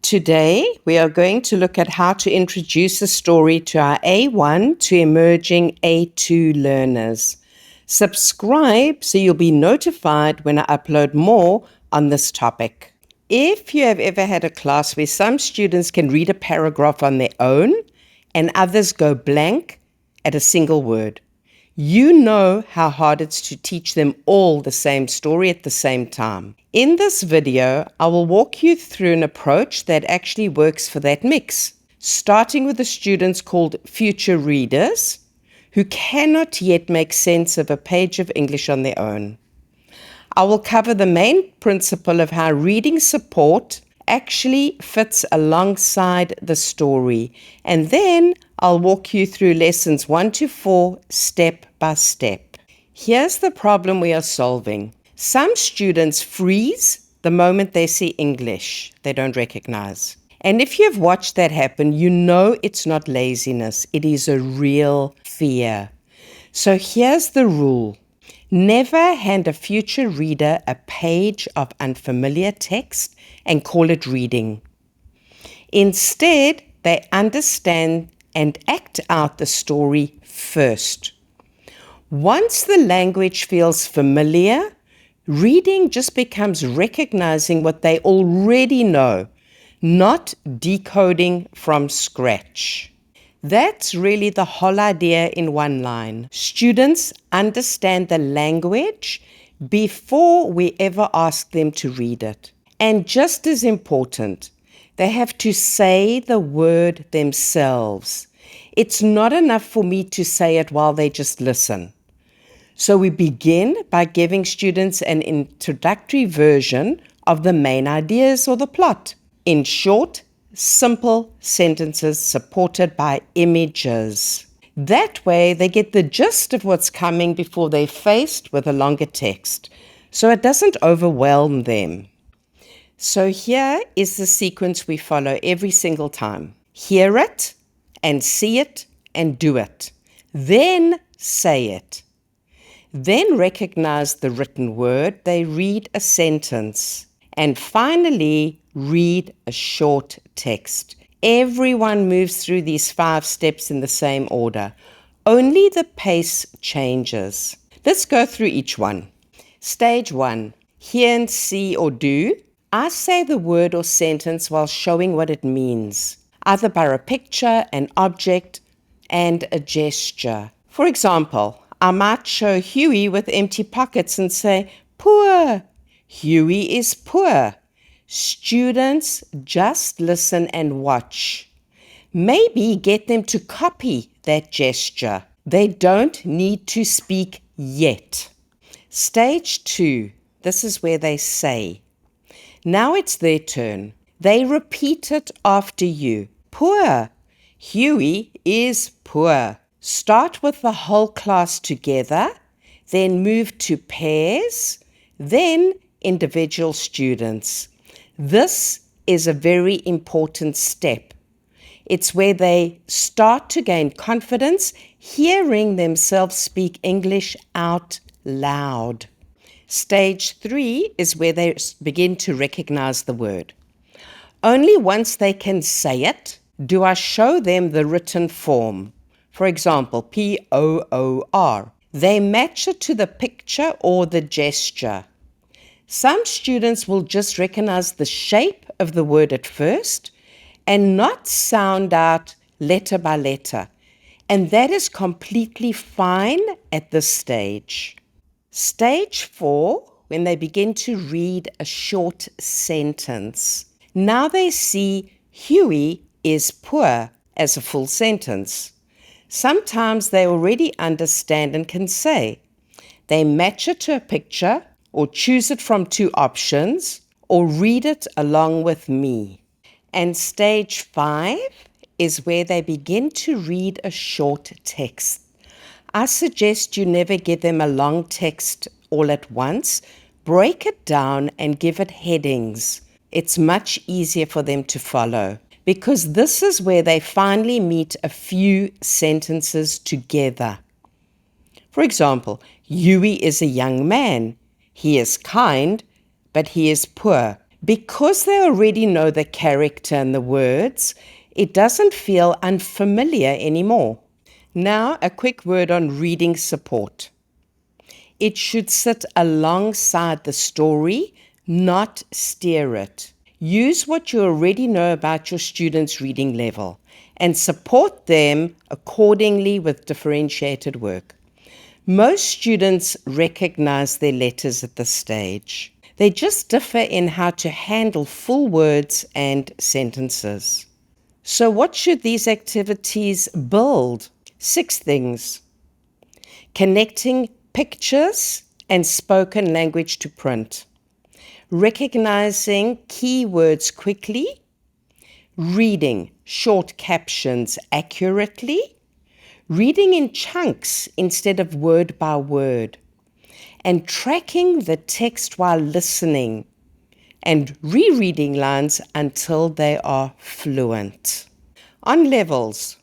Today, we are going to look at how to introduce a story to our A1 to emerging A2 learners. Subscribe so you'll be notified when I upload more on this topic. If you have ever had a class where some students can read a paragraph on their own and others go blank at a single word, you know how hard it's to teach them all the same story at the same time. In this video, I will walk you through an approach that actually works for that mix, starting with the students called future readers, who cannot yet make sense of a page of English on their own. I will cover the main principle of how reading support actually fits alongside the story, and then I'll walk you through lessons 1 to 4 step by step. Here's the problem we are solving. Some students freeze the moment they see English they don't recognize. And if you've watched that happen, you know it's not laziness, it is a real fear. So here's the rule. Never hand a future reader a page of unfamiliar text and call it reading. Instead, they understand and act out the story first. Once the language feels familiar, reading just becomes recognizing what they already know, not decoding from scratch. That's really the whole idea in one line. Students understand the language before we ever ask them to read it. And just as important, they have to say the word themselves. It's not enough for me to say it while they just listen. So we begin by giving students an introductory version of the main ideas or the plot in short, simple sentences supported by images. That way they get the gist of what's coming before they're faced with a longer text, so it doesn't overwhelm them. So here is the sequence we follow every single time. Hear it and see it and do it. Then say it. Then recognize the written word. They read a sentence. And finally, read a short text. Everyone moves through these 5 steps in the same order. Only the pace changes. Let's go through each one. Stage 1. Hear and see or do. I say the word or sentence while showing what it means, either by a picture, an object, and a gesture. For example, I might show Huey with empty pockets and say, poor. Huey is poor. Students just listen and watch. Maybe get them to copy that gesture. They don't need to speak yet. Stage 2. This is where they say. Now it's their turn. They repeat it after you. Poor. Huey is poor. Start with the whole class together, then move to pairs, then individual students. This is a very important step. It's where they start to gain confidence, hearing themselves speak English out loud. Stage 3 is where they begin to recognize the word. Only once they can say it do I show them the written form. For example, P-O-O-R. They match it to the picture or the gesture. Some students will just recognize the shape of the word at first and not sound out letter by letter. And that is completely fine at this stage. Stage 4, when they begin to read a short sentence. Now they see Huey is poor as a full sentence. Sometimes they already understand and can say. They match it to a picture or choose it from 2 options or read it along with me. And stage 5 is where they begin to read a short text. I suggest you never give them a long text all at once. Break it down and give it headings. It's much easier for them to follow, because this is where they finally meet a few sentences together. For example, Huey is a young man. He is kind, but he is poor. Because they already know the character and the words, it doesn't feel unfamiliar anymore. Now, a quick word on reading support. It should sit alongside the story, not steer it. Use what you already know about your students' reading level and support them accordingly with differentiated work. Most students recognize their letters at this stage. They just differ in how to handle full words and sentences. So what should these activities build? 6 things. Connecting pictures and spoken language to print. Recognizing keywords quickly. Reading short captions accurately. Reading in chunks instead of word by word. And tracking the text while listening. And rereading lines until they are fluent. On levels.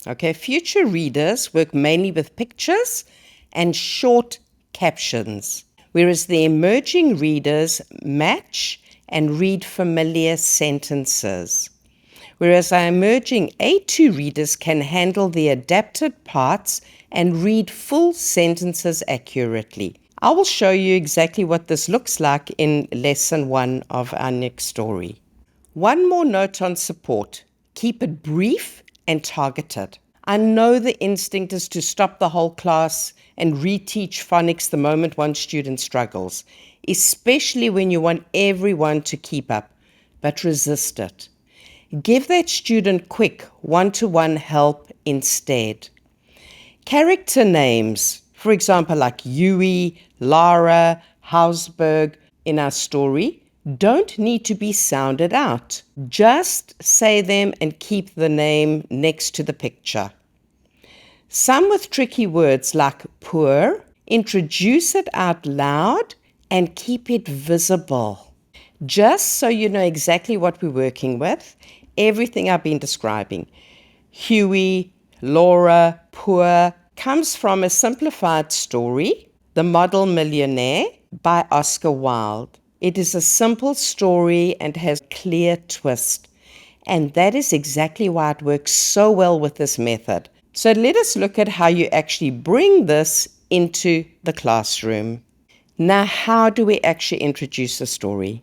Okay, future readers work mainly with pictures and short captions, whereas the emerging readers match and read familiar sentences. Whereas our emerging A2 readers can handle the adapted parts and read full sentences accurately. I will show you exactly what this looks like in lesson 1 of our next story. One more note on support. Keep it brief and targeted. I know the instinct is to stop the whole class and reteach phonics the moment one student struggles, especially when you want everyone to keep up, but resist it. Give that student quick one-to-one help instead. Character names, for example, like Huey, Lara, Hausberg in our story, don't need to be sounded out. Just say them and keep the name next to the picture. Some with tricky words like poor, introduce it out loud and keep it visible. Just so you know exactly what we're working with, everything I've been describing, Huey, Laura, poor, comes from a simplified story, The Model Millionaire by Oscar Wilde. It is a simple story and has a clear twist. And that is exactly why it works so well with this method. So let us look at how you actually bring this into the classroom. Now, how do we actually introduce a story?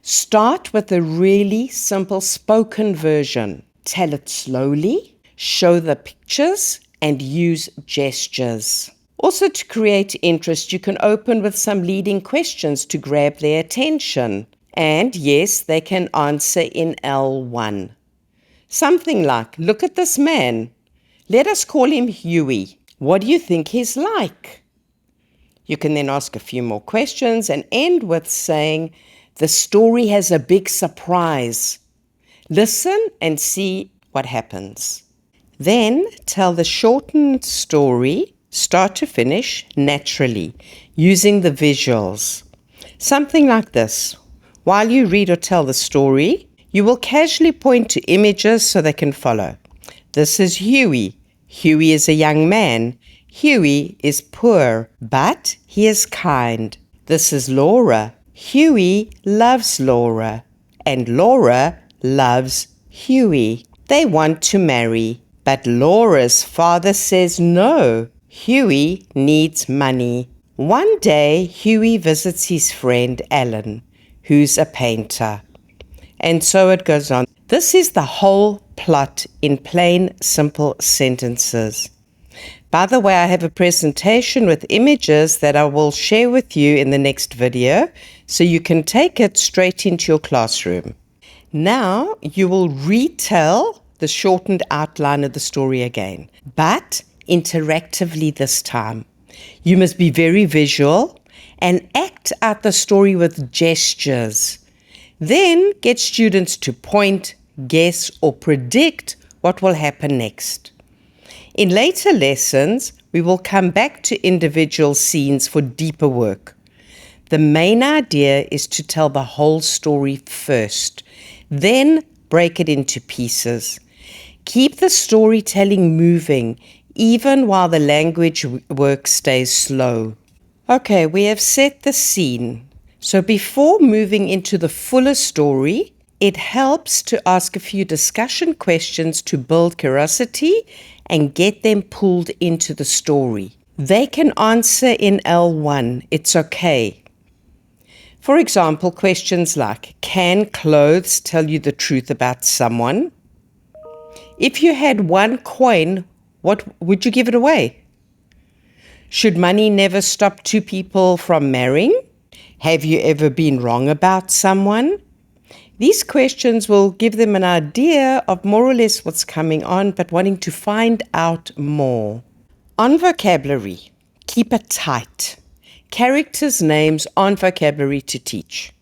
Start with a really simple spoken version. Tell it slowly, show the pictures, and use gestures. Also, to create interest, you can open with some leading questions to grab their attention. And yes, they can answer in L1. Something like, look at this man. Let us call him Huey. What do you think he's like? You can then ask a few more questions and end with saying, the story has a big surprise. Listen and see what happens. Then tell the shortened story, start to finish, naturally, using the visuals. Something like this. While you read or tell the story, you will casually point to images so they can follow. This is Huey. Huey is a young man. Huey is poor, but he is kind. This is Laura. Huey loves Laura, and Laura loves Huey. They want to marry, but Laura's father says no. Huey needs money. One day, Huey visits his friend Alan, who's a painter. And so it goes on. This is the whole plot in plain, simple sentences. By the way, I have a presentation with images that I will share with you in the next video, so you can take it straight into your classroom. Now you will retell the shortened outline of the story again, but interactively this time. You must be very visual and act out the story with gestures. Then get students to point, guess, or predict what will happen next. In later lessons, we will come back to individual scenes for deeper work. The main idea is to tell the whole story first, then break it into pieces. Keep the storytelling moving, even while the language work stays slow. Okay, we have set the scene. So before moving into the fuller story, it helps to ask a few discussion questions to build curiosity and get them pulled into the story. They can answer in L1, it's okay. For example, questions like, can clothes tell you the truth about someone? If you had one coin, what would you give it away? Should money never stop two people from marrying? Have you ever been wrong about someone? These questions will give them an idea of more or less what's coming on, but wanting to find out more. On vocabulary, keep it tight. Characters' names aren't vocabulary to teach.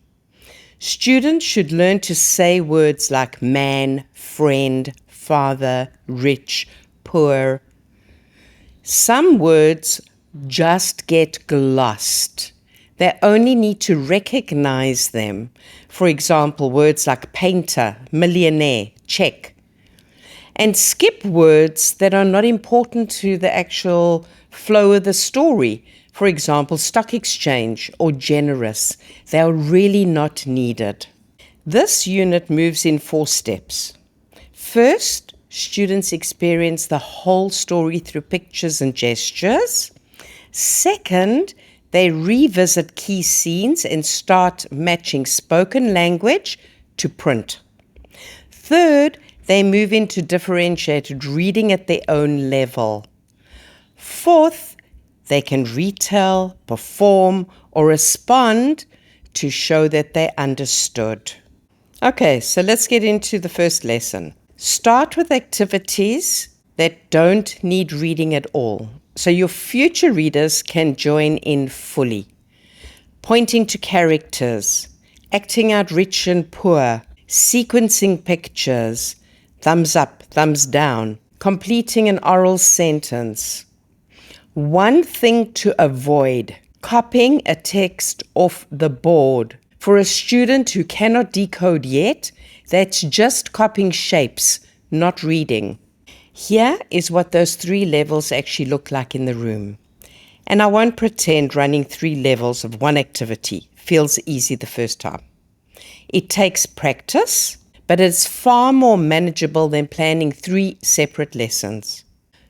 Students should learn to say words like man, friend, father, rich, poor. Some words just get glossed. They only need to recognize them. For example, words like painter, millionaire, check. And skip words that are not important to the actual flow of the story. For example, stock exchange or generous. They are really not needed. This unit moves in 4 steps. First, students experience the whole story through pictures and gestures. Second, they revisit key scenes and start matching spoken language to print. Third, they move into differentiated reading at their own level. Fourth, they can retell, perform, or respond to show that they understood. Okay, so let's get into the first lesson. Start with activities that don't need reading at all, so your future readers can join in fully. Pointing to characters, acting out rich and poor, sequencing pictures, thumbs up, thumbs down, completing an oral sentence. One thing to avoid, copying a text off the board. For a student who cannot decode yet, that's just copying shapes, not reading. Here is what those 3 levels actually look like in the room. And I won't pretend running 3 levels of one activity feels easy the first time. It takes practice, but it's far more manageable than planning 3 separate lessons.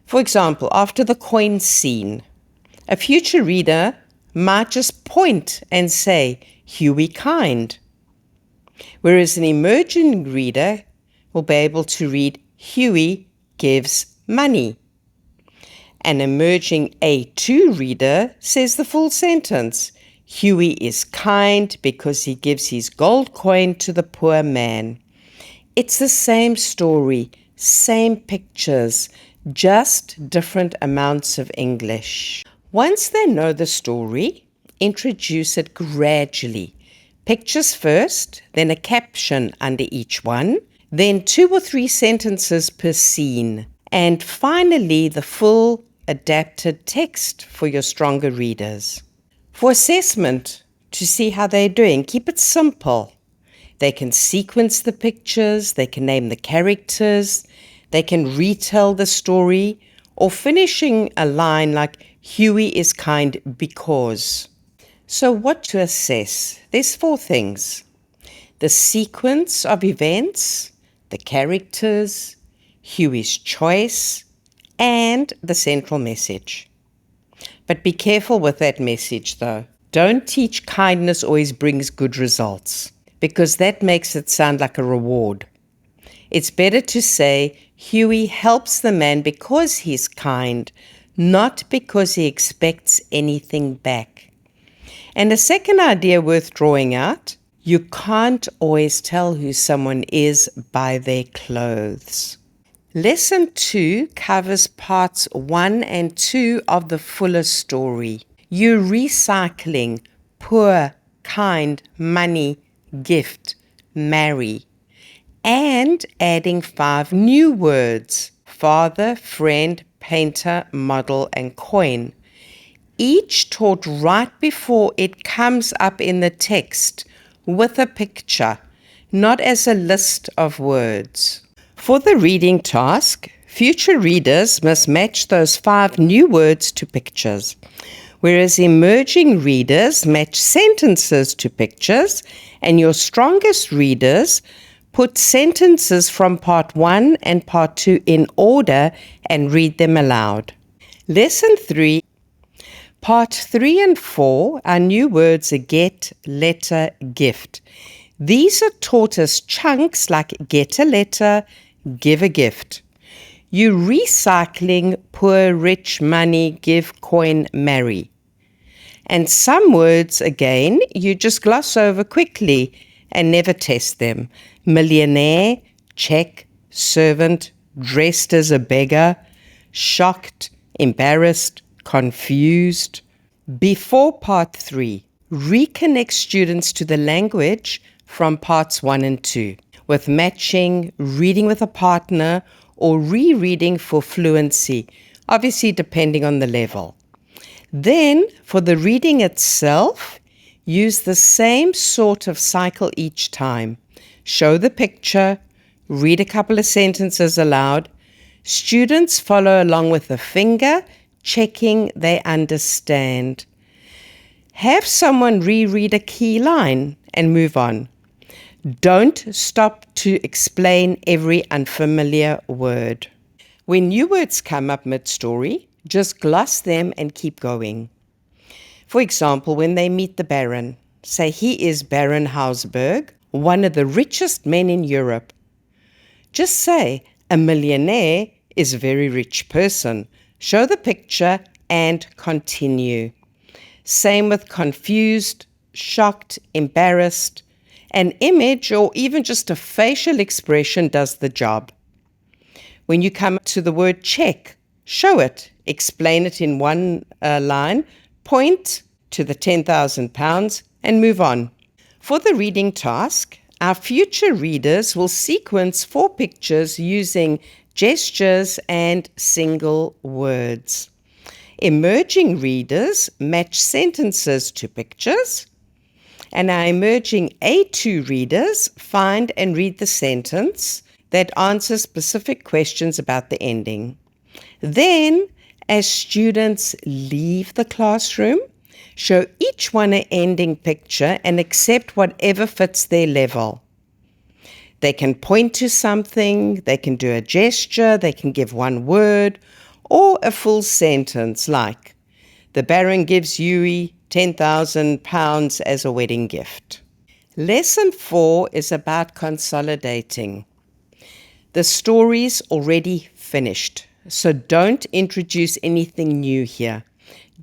For example, after the coin scene, a future reader might just point and say, Huey kind. Whereas an emerging reader will be able to read, Huey gives money. An emerging A2 reader says the full sentence, Huey is kind because he gives his gold coin to the poor man. It's the same story, same pictures, just different amounts of English. Once they know the story, introduce it gradually. Pictures first, then a caption under each one, then 2 or 3 sentences per scene, and finally the full adapted text for your stronger readers. For assessment, to see how they're doing, keep it simple. They can sequence the pictures, they can name the characters, they can retell the story, or finishing a line like, Huey is kind because. So what to assess? There's 4 things. The sequence of events, the characters, Huey's choice, and the central message. But be careful with that message though. Don't teach kindness always brings good results, because that makes it sound like a reward. It's better to say, Huey helps the man because he's kind, not because he expects anything back. And a second idea worth drawing out, you can't always tell who someone is by their clothes. Lesson 2 covers parts 1 and 2 of the fuller story. You're recycling poor, kind, money, gift, marry, and adding 5 new words, father, friend, painter, model, and coin. Each taught right before it comes up in the text with a picture, not as a list of words. For the reading task, future readers must match those 5 new words to pictures. whereas emerging readers match sentences to pictures, and your strongest readers put sentences from part 1 and part 2 in order and read them aloud. Lesson 3. Part 3 and 4 are new words: a get, letter, gift. These are taught as chunks like get a letter, give a gift. You recycling poor, rich, money, give, coin, marry. And some words, again, you just gloss over quickly and never test them. Millionaire, check, servant, dressed as a beggar, shocked, embarrassed, confused. Before part 3, reconnect students to the language from parts 1 and 2 with matching, reading with a partner, or rereading for fluency, obviously depending on the level. Then, for the reading itself, use the same sort of cycle each time. Show the picture, read a couple of sentences aloud. Students follow along with a finger, checking they understand. Have someone reread a key line and move on. Don't stop to explain every unfamiliar word. When new words come up mid-story, just gloss them and keep going. For example, when they meet the Baron, say he is Baron Hausberg, one of the richest men in Europe. Just say, a millionaire is a very rich person. Show the picture and continue. Same with confused, shocked, embarrassed. An image or even just a facial expression does the job. When you come to the word check, show it, explain it in one line, point to the £10,000 and move on. For the reading task, our future readers will sequence 4 pictures using gestures and single words. Emerging readers match sentences to pictures, and our emerging A2 readers find and read the sentence that answers specific questions about the ending. Then, as students leave the classroom, show each one an ending picture and accept whatever fits their level. They can point to something, they can do a gesture, they can give one word, or a full sentence like, the Baron gives Yui £10,000 as a wedding gift. Lesson 4 is about consolidating. The story's already finished, so don't introduce anything new here.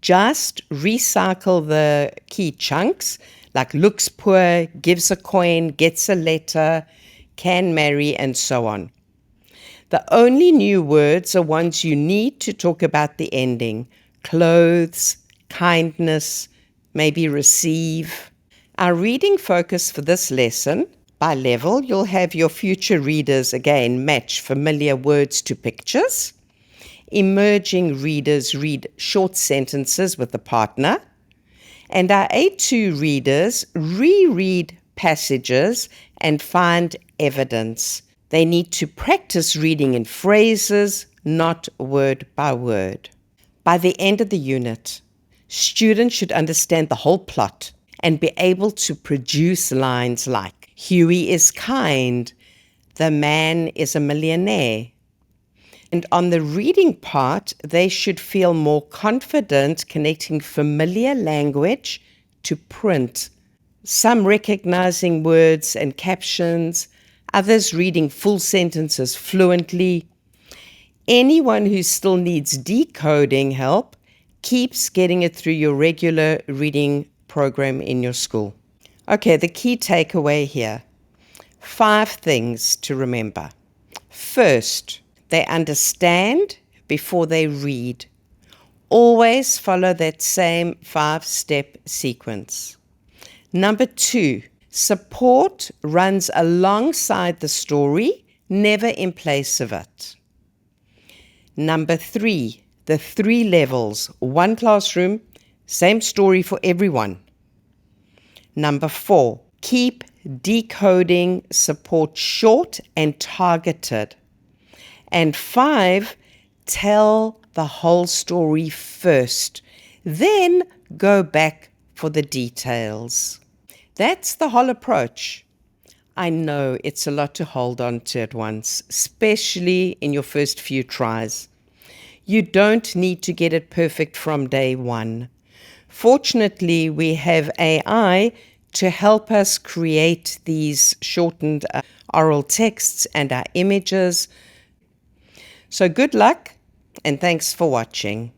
Just recycle the key chunks like looks poor, gives a coin, gets a letter, can marry, and so on. The only new words are ones you need to talk about the ending: clothes, kindness, maybe receive. Our reading focus for this lesson: by level, you'll have your future readers again match familiar words to pictures. Emerging readers read short sentences with a partner. And our A2 readers reread passages and find evidence. They need to practice reading in phrases, not word by word. By the end of the unit, students should understand the whole plot and be able to produce lines like, Huey is kind, the man is a millionaire. And on the reading part, they should feel more confident connecting familiar language to print. Some recognizing words and captions, others reading full sentences fluently. Anyone who still needs decoding help keeps getting it through your regular reading program in your school. Okay, the key takeaway here. 5 things to remember. First, they understand before they read. Always follow that same 5-step sequence. Number 2, support runs alongside the story, never in place of it. Number 3, the 3 levels, 1 classroom, same story for everyone. Number 4, keep decoding support short and targeted. And 5, tell the whole story first. Then go back for the details. That's the whole approach. I know it's a lot to hold on to at once, especially in your first few tries. You don't need to get it perfect from day one. Fortunately, we have AI to help us create these shortened oral texts and our images. So good luck, and thanks for watching.